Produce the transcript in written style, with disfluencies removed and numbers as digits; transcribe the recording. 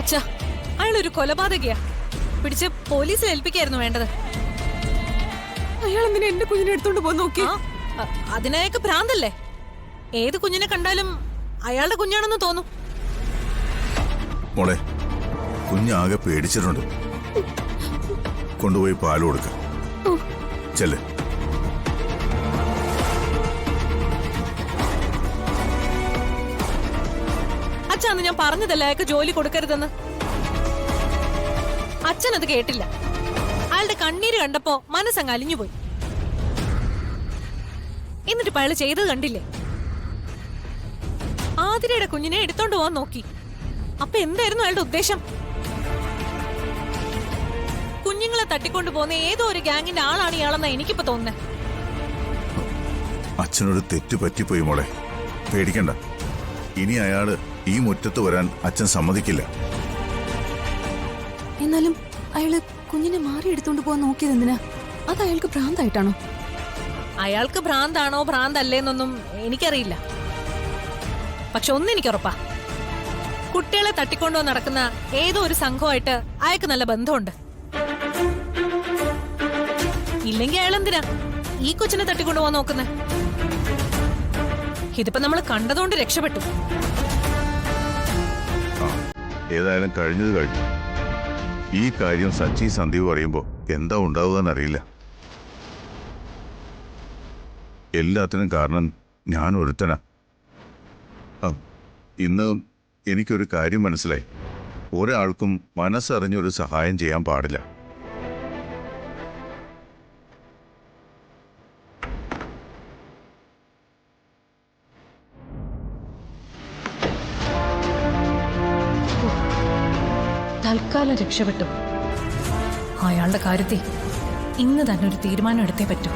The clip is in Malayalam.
അച്ഛാ, അയാളൊരു കൊലപാതകയാ. പിടിച്ച് പോലീസിൽ ഏൽപ്പിക്കായിരുന്നു വേണ്ടത്. അയാൾ എന്തിനാ എന്റെ കുഞ്ഞിനെ എടുത്തോണ്ട് പോകാൻ നോക്കി? അതിനയൊക്കെ ഭ്രാന്തല്ലേ? ഏത് കുഞ്ഞിനെ കണ്ടാലും അയാളുടെ കുഞ്ഞാണെന്ന് തോന്നും. മോളെ, കുഞ്ഞാകെ പേടിച്ചിട്ടുണ്ട്. കൊണ്ടുപോയി പാല് കൊടുക്ക. ചെല്ലേ. അച്ഛന്ന് ഞാൻ പറഞ്ഞതല്ലേ അയാൾക്ക് ജോലി കൊടുക്കരുതെന്ന്. അച്ഛനത് കേട്ടില്ല. അയാളുടെ കണ്ണീര് കണ്ടപ്പോ മനസ്സങ്ങ് അലിഞ്ഞുപോയി. എന്നിട്ട് അയാൾ ചെയ്തത് കണ്ടില്ലേ? ആതിരയുടെ കുഞ്ഞിനെ എടുത്തോണ്ട് പോവാൻ നോക്കി. അപ്പൊ എന്തായിരുന്നു അയാളുടെ ഉദ്ദേശം? കുഞ്ഞുങ്ങളെ തട്ടിക്കൊണ്ടു പോകുന്ന ഏതോ ഒരു ഗ്യാങ്ങിന്റെ ആളാണ് ഇയാളെന്നാ എനിക്കിപ്പോ തോന്നുന്നത്. അച്ഛനൊരു തെറ്റ് പറ്റിപ്പോയി മോളെ, പേടിക്കണ്ട. ഇനി അയാള് ഈ മുറ്റത്ത് വരാൻ അച്ഛൻ സമ്മതിക്കില്ല. എന്നാലും അയാള് കുഞ്ഞിനെ മാറി എടുത്തോണ്ട് പോകാൻ നോക്കിയത് എന്തിനാ? അത് അയാൾക്ക് ഭ്രാന്തായിട്ടാണോ? അയാൾക്ക് ഭ്രാന്താണോ ഭ്രാന്തല്ലേന്നൊന്നും എനിക്കറിയില്ല. പക്ഷെ ഒന്നെനിക്കുറപ്പാ, കുട്ടികളെ തട്ടിക്കൊണ്ടുവന്ന് നടക്കുന്ന ഏതോ ഒരു സംഘമായിട്ട് അയാൾക്ക് നല്ല ബന്ധമുണ്ട്. ഇല്ലെങ്കിൽ അയാൾ എന്തിനാ ഈ കൊച്ചിനെ തട്ടിക്കൊണ്ടുപോകാൻ നോക്കുന്നത്? ഇതിപ്പോ നമ്മൾ കണ്ടതുകൊണ്ട് രക്ഷപ്പെട്ടു. ഏതായാലും കഴിഞ്ഞത് കഴിഞ്ഞു. ഈ കാര്യം സച്ചി സന്ദീപ് പറയുമ്പോ എന്താ ഉണ്ടാവുകയെന്നറിയില്ല. എല്ലാത്തിനും കാരണം ഞാൻ ഒരുത്തനാ. ഇന്ന് എനിക്കൊരു കാര്യം മനസ്സിലായി. ഒരാൾക്കും മനസ്സറിഞ്ഞൊരു സഹായം ചെയ്യാൻ പാടില്ല. തൽക്കാലം രക്ഷപ്പെട്ടു. അയാളുടെ കാര്യത്തിൽ ഇന്ന് തന്നെ ഒരു തീരുമാനം എടുത്തേ പറ്റൂ.